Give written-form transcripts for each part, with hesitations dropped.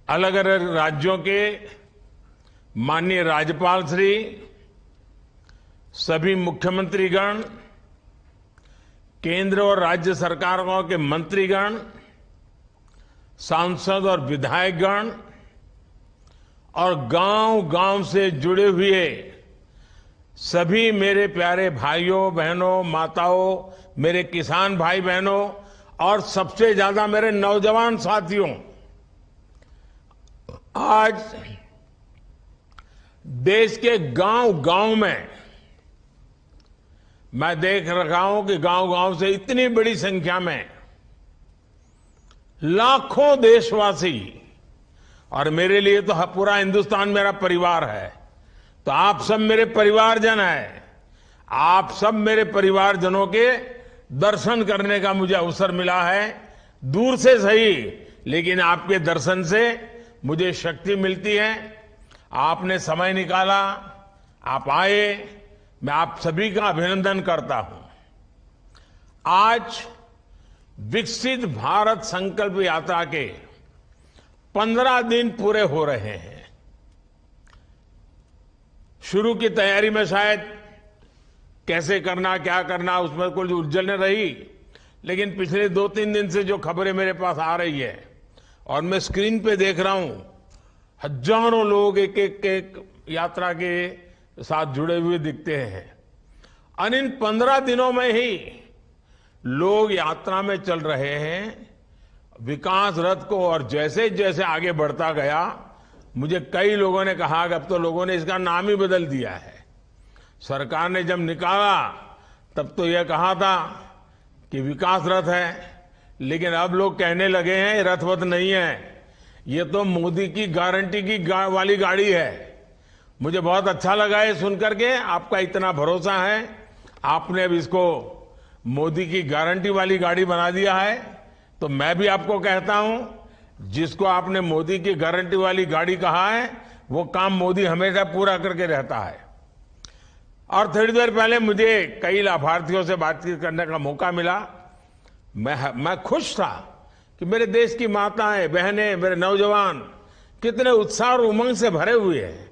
अलग अलग राज्यों के माननीय राज्यपाल श्री, सभी मुख्यमंत्रीगण, केंद्र और राज्य सरकारों के मंत्रीगण, सांसद और विधायकगण और गांव-गांव से जुड़े हुए सभी मेरे प्यारे भाइयों बहनों, माताओं, मेरे किसान भाई बहनों और सबसे ज्यादा मेरे नौजवान साथियों, आज देश के गांव-गांव में मैं देख रहा हूं कि गांव-गांव से इतनी बड़ी संख्या में लाखों देशवासी, और मेरे लिए तो पूरा हिंदुस्तान मेरा परिवार है, तो आप सब मेरे परिवारजन हैं। आप सब मेरे परिवारजनों के दर्शन करने का मुझे अवसर मिला है, दूर से सही, लेकिन आपके दर्शन से मुझे शक्ति मिलती है। आपने समय निकाला, आप आए, मैं आप सभी का अभिनंदन करता हूं। आज विकसित भारत संकल्प यात्रा के 15 दिन पूरे हो रहे हैं। शुरू की तैयारी में शायद कैसे करना, क्या करना, उसमें कुछ उलझन रही, लेकिन पिछले 2-3 दिन से जो खबरें मेरे पास आ रही है और मैं स्क्रीन पे देख रहा हूं, हजारों लोग एक एक यात्रा के साथ जुड़े हुए दिखते हैं। और इन 15 दिनों में ही लोग यात्रा में चल रहे हैं विकास रथ को, और जैसे जैसे आगे बढ़ता गया, मुझे कई लोगों ने कहा कि अब तो लोगों ने इसका नाम ही बदल दिया है। सरकार ने जब निकाला तब तो यह कहा था कि विकास रथ है, लेकिन अब लोग कहने लगे हैं रथवत नहीं है, ये तो मोदी की गारंटी की वाली गाड़ी है। मुझे बहुत अच्छा लगा ये सुनकर के, आपका इतना भरोसा है, आपने अब इसको मोदी की गारंटी वाली गाड़ी बना दिया है। तो मैं भी आपको कहता हूं, जिसको आपने मोदी की गारंटी वाली गाड़ी कहा है, वो काम मोदी हमेशा पूरा करके रहता है। और थोड़ी देर पहले मुझे कई लाभार्थियों से बातचीत करने का मौका मिला। मैं खुश था कि मेरे देश की माताएं, बहनें, मेरे नौजवान कितने उत्साह और उमंग से भरे हुए हैं,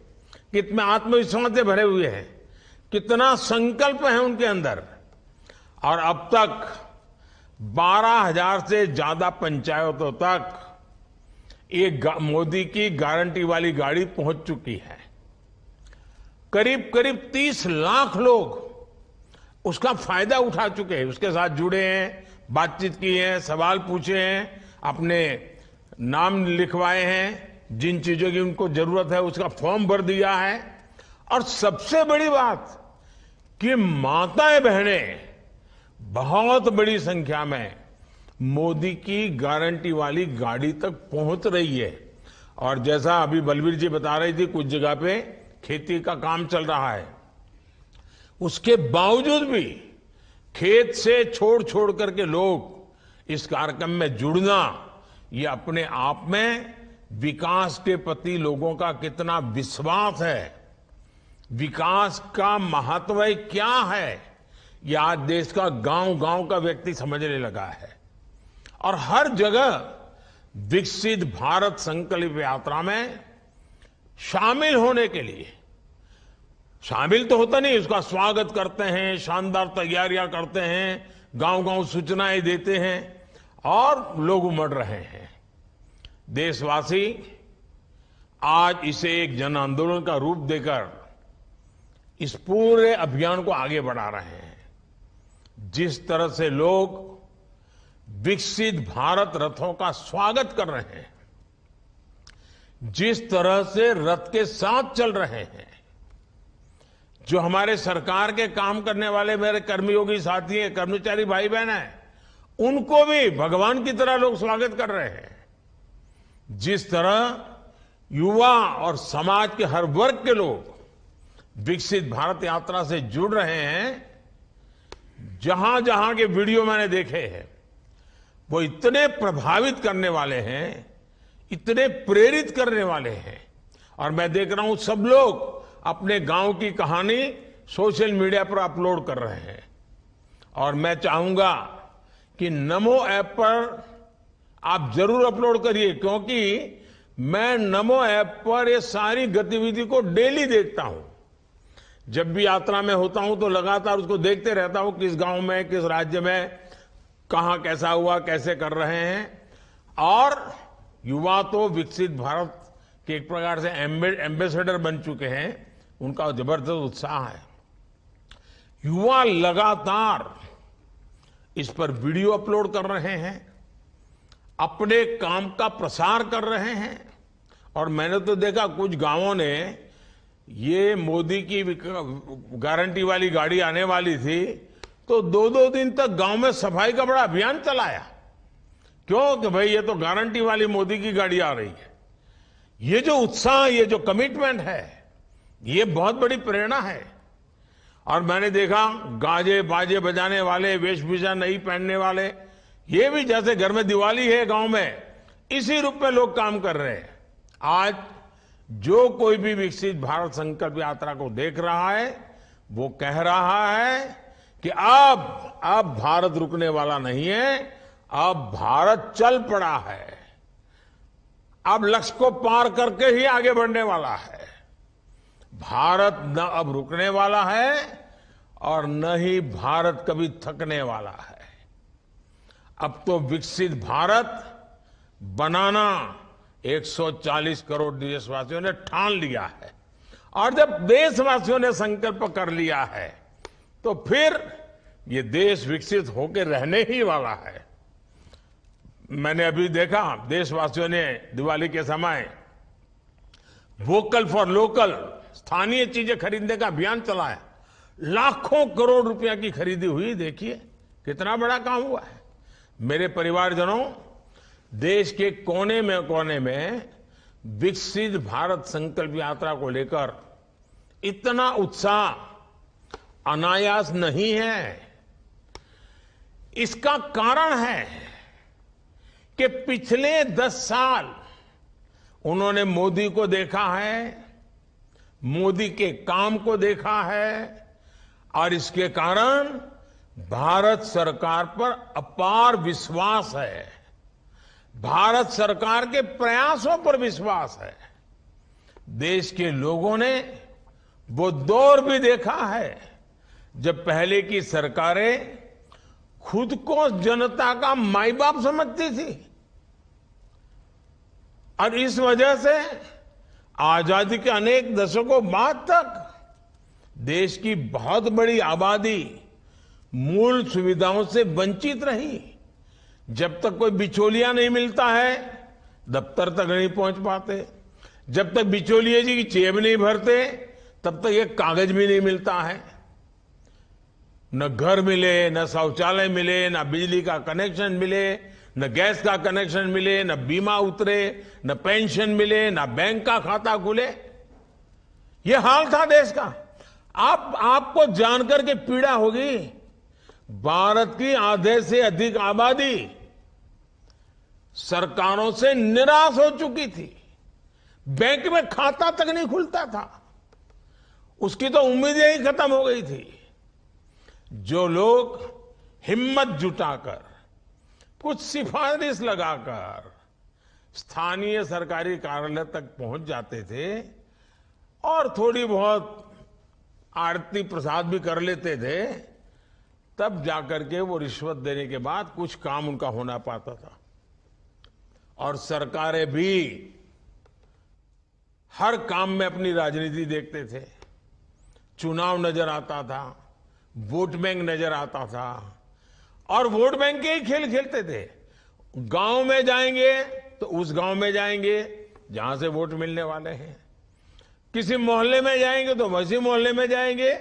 कितने आत्मविश्वास से भरे हुए हैं, कितना संकल्प है उनके अंदर। और अब तक 12,000 से ज्यादा पंचायतों तक ये मोदी की गारंटी वाली गाड़ी पहुंच चुकी है। करीब करीब 30 लाख लोग उसका फायदा उठा चुके हैं, उसके साथ जुड़े हैं, बातचीत की है, सवाल पूछे हैं, अपने नाम लिखवाए हैं, जिन चीजों की उनको जरूरत है उसका फॉर्म भर दिया है। और सबसे बड़ी बात कि माताएं बहनें बहुत बड़ी संख्या में मोदी की गारंटी वाली गाड़ी तक पहुंच रही है। और जैसा अभी बलबीर जी बता रही थी, कुछ जगह पे खेती का काम चल रहा है, उसके बावजूद भी खेत से छोड़ छोड़ करके लोग इस कार्यक्रम में जुड़ना, ये अपने आप में विकास के प्रति लोगों का कितना विश्वास है, विकास का महत्व क्या है, यह आज देश का गांव-गांव का व्यक्ति समझने लगा है। और हर जगह विकसित भारत संकल्प यात्रा में शामिल होने के लिए, शामिल तो होता नहीं, उसका स्वागत करते हैं, शानदार तैयारियां करते हैं, गांव-गांव सूचनाएं देते हैं और लोग उमड़ रहे हैं। देशवासी आज इसे एक जन आंदोलन का रूप देकर इस पूरे अभियान को आगे बढ़ा रहे हैं। जिस तरह से लोग विकसित भारत रथों का स्वागत कर रहे हैं, जिस तरह से रथ के साथ चल रहे हैं, जो हमारे सरकार के काम करने वाले मेरे कर्मयोगी साथी हैं, कर्मचारी भाई बहन हैं, उनको भी भगवान की तरह लोग स्वागत कर रहे हैं। जिस तरह युवा और समाज के हर वर्ग के लोग विकसित भारत यात्रा से जुड़ रहे हैं, जहां जहां के वीडियो मैंने देखे हैं, वो इतने प्रभावित करने वाले हैं, इतने प्रेरित करने वाले हैं। और मैं देख रहा हूं सब लोग अपने गांव की कहानी सोशल मीडिया पर अपलोड कर रहे हैं। और मैं चाहूंगा कि नमो ऐप पर आप जरूर अपलोड करिए, क्योंकि मैं नमो ऐप पर ये सारी गतिविधि को डेली देखता हूं। जब भी यात्रा में होता हूं तो लगातार उसको देखते रहता हूं, किस गांव में, किस राज्य में, कहां कैसा हुआ, कैसे कर रहे हैं। और युवा तो विकसित भारत के एक प्रकार से एम्बेसडर बन चुके हैं, उनका जबरदस्त उत्साह है। युवा लगातार इस पर वीडियो अपलोड कर रहे हैं, अपने काम का प्रसार कर रहे हैं। और मैंने तो देखा कुछ गांवों ने, ये मोदी की गारंटी वाली गाड़ी आने वाली थी तो 2-2 दिन तक गांव में सफाई का बड़ा अभियान चलाया। क्यों? कि भाई ये तो गारंटी वाली मोदी की गाड़ी आ रही है। ये जो उत्साह, ये जो कमिटमेंट है, ये बहुत बड़ी प्रेरणा है। और मैंने देखा गाजे बाजे बजाने वाले, वेशभूषा नहीं पहनने वाले, ये भी जैसे घर में दिवाली है गांव में, इसी रूप में लोग काम कर रहे हैं। आज जो कोई भी विकसित भारत संकल्प यात्रा को देख रहा है, वो कह रहा है कि अब भारत रुकने वाला नहीं है, अब भारत चल पड़ा है, अब लक्ष्य को पार करके ही आगे बढ़ने वाला है। भारत न अब रुकने वाला है और न ही भारत कभी थकने वाला है। अब तो विकसित भारत बनाना 140 करोड़ देशवासियों ने ठान लिया है। और जब देशवासियों ने संकल्प कर लिया है तो फिर ये देश विकसित होकर रहने ही वाला है। मैंने अभी देखा देशवासियों ने दिवाली के समय वोकल फॉर लोकल, स्थानीय चीजें खरीदने का अभियान चलाया। लाखों करोड़ रुपया की खरीदी हुई। देखिए कितना बड़ा काम हुआ है। मेरे परिवारजनों, देश के कोने में विकसित भारत संकल्प यात्रा को लेकर इतना उत्साह अनायास नहीं है। इसका कारण है कि पिछले 10 साल उन्होंने मोदी को देखा है, मोदी के काम को देखा है, और इसके कारण भारत सरकार पर अपार विश्वास है, भारत सरकार के प्रयासों पर विश्वास है। देश के लोगों ने वो दौर भी देखा है जब पहले की सरकारें खुद को जनता का माई बाप समझती थी, और इस वजह से आजादी के अनेक दशकों बाद तक देश की बहुत बड़ी आबादी मूल सुविधाओं से वंचित रही। जब तक कोई बिचौलिया नहीं मिलता है, दफ्तर तक नहीं पहुंच पाते। जब तक बिचौलिए जी की जेब नहीं भरते, तब तक ये कागज भी नहीं मिलता है। न घर मिले, न शौचालय मिले, न बिजली का कनेक्शन मिले, न गैस का कनेक्शन मिले, न बीमा उतरे, न पेंशन मिले, न बैंक का खाता खुले। ये हाल था देश का। आपको जानकर के पीड़ा होगी, भारत की आधे से अधिक आबादी सरकारों से निराश हो चुकी थी। बैंक में खाता तक नहीं खुलता था, उसकी तो उम्मीदें ही खत्म हो गई थी। जो लोग हिम्मत जुटाकर, कुछ सिफारिश लगाकर स्थानीय सरकारी कार्यालय तक पहुंच जाते थे और थोड़ी बहुत आरती प्रसाद भी कर लेते थे, तब जाकर के वो रिश्वत देने के बाद कुछ काम उनका होना पाता था। और सरकारें भी हर काम में अपनी राजनीति देखते थे। चुनाव नजर आता था, वोट बैंक नजर आता था, और वोट बैंक के ही खेल खेलते थे। गांव में जाएंगे तो उस गांव में जाएंगे जहां से वोट मिलने वाले हैं, किसी मोहल्ले में जाएंगे तो वैसे मोहल्ले में जाएंगे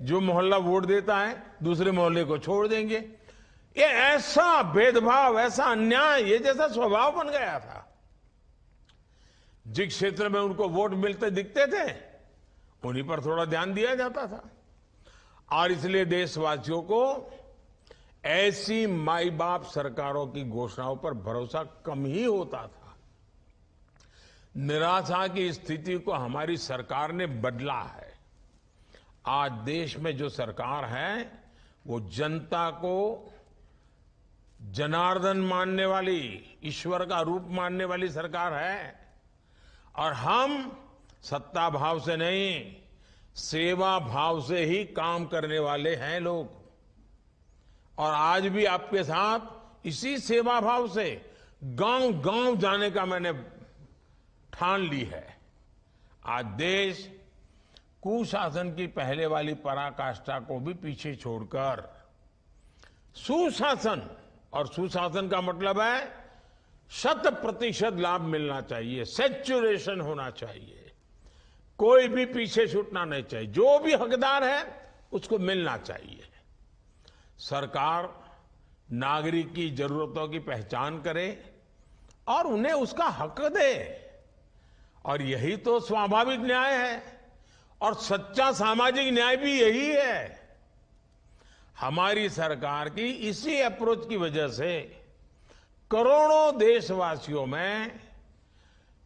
जो मोहल्ला वोट देता है, दूसरे मोहल्ले को छोड़ देंगे। ये ऐसा भेदभाव, ऐसा अन्याय, ये जैसा स्वभाव बन गया था। जिस क्षेत्र में उनको वोट मिलते दिखते थे, उन्हीं पर थोड़ा ध्यान दिया जाता था। और इसलिए देशवासियों को ऐसी माई बाप सरकारों की घोषणाओं पर भरोसा कम ही होता था। निराशा की स्थिति को हमारी सरकार ने बदला है। आज देश में जो सरकार है वो जनता को जनार्दन मानने वाली, ईश्वर का रूप मानने वाली सरकार है। और हम सत्ता भाव से नहीं, सेवा भाव से ही काम करने वाले हैं लोग। और आज भी आपके साथ इसी सेवा भाव से गांव गांव जाने का मैंने ठान ली है। आज देश कुशासन की पहले वाली पराकाष्ठा को भी पीछे छोड़कर सुशासन, और सुशासन का मतलब है 100% लाभ मिलना चाहिए, सैचुरेशन होना चाहिए, कोई भी पीछे छूटना नहीं चाहिए, जो भी हकदार है उसको मिलना चाहिए। सरकार नागरिक की जरूरतों की पहचान करे और उन्हें उसका हक दे, और यही तो स्वाभाविक न्याय है, और सच्चा सामाजिक न्याय भी यही है। हमारी सरकार की इसी अप्रोच की वजह से करोड़ों देशवासियों में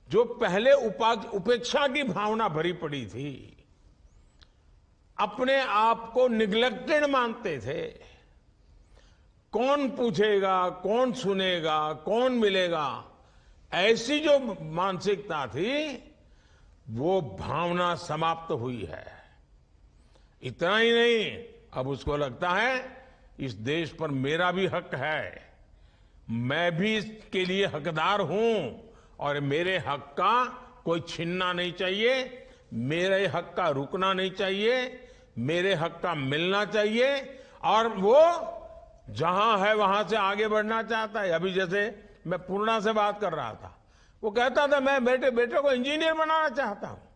जो पहले उपेक्षा की भावना भरी पड़ी थी, अपने आप को निग्लेक्टेड मानते थे, कौन पूछेगा, कौन सुनेगा, कौन मिलेगा, ऐसी जो मानसिकता थी वो भावना समाप्त हुई है। इतना ही नहीं, अब उसको लगता है इस देश पर मेरा भी हक है, मैं भी इसके लिए हकदार हूं, और मेरे हक का कोई छीनना नहीं चाहिए, मेरे हक का रुकना नहीं चाहिए, मेरे हक का मिलना चाहिए, और वो जहां है वहां से आगे बढ़ना चाहता है। अभी जैसे मैं पूर्णा से बात कर रहा था, वो कहता था मैं बेटे को इंजीनियर बनाना चाहता हूं।